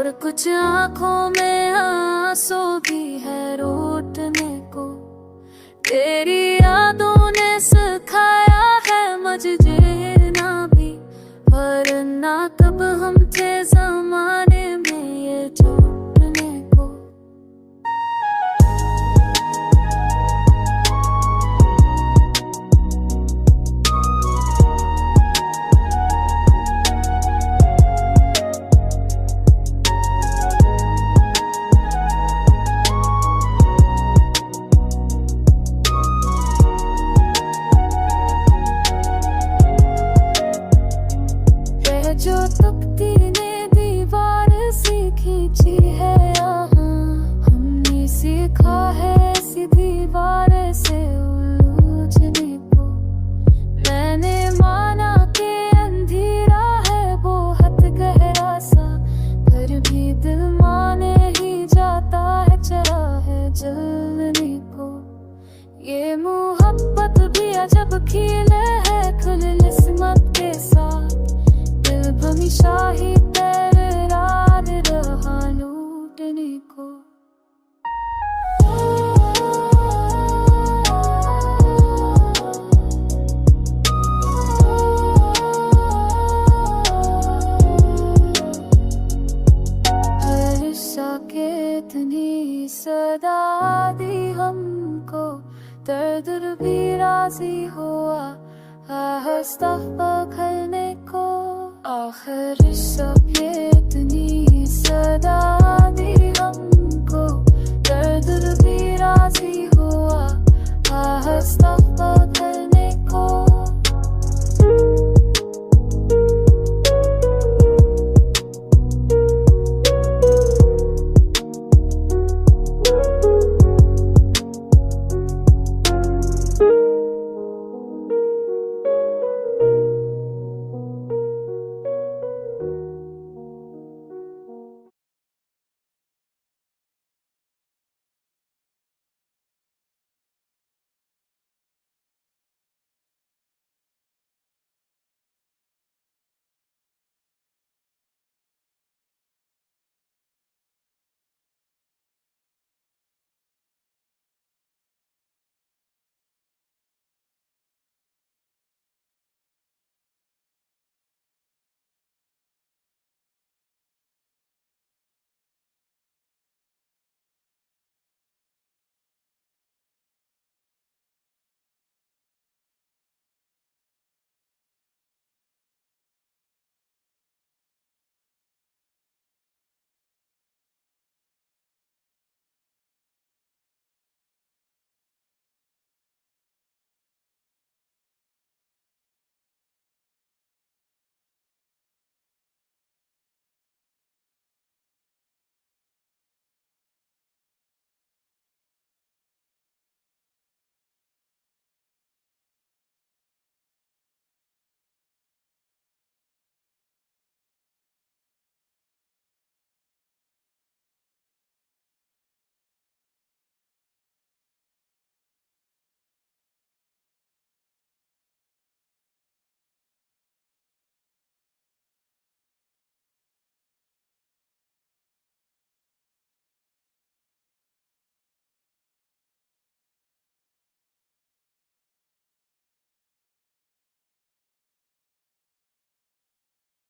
और कुछ आंखों में आंसू भी है रोटने को। तेरी यादों ने सिखाया है मुझे जीना भी, वरना कब हम थे जमाने में ये छूटने को। जो तकती ने दीवार सी खींची है यहाँ, हमने सीखा है इसी दीवार से उलझने को। मैंने माना कि अंधेरा है बहुत गहरा सा, पर भी दिल माने ही जाता है चला है जलने को। ये मोहब्बत भी अजब खिले है खुली किस्मत के साथ, हमेशा ही तेरे राज रहा लूटने को। हर के इतनी सदा दी हमको, दर्द भी राजी हुआ आहिस्ता पकड़ने को। आखिर सब ये इतनी सदा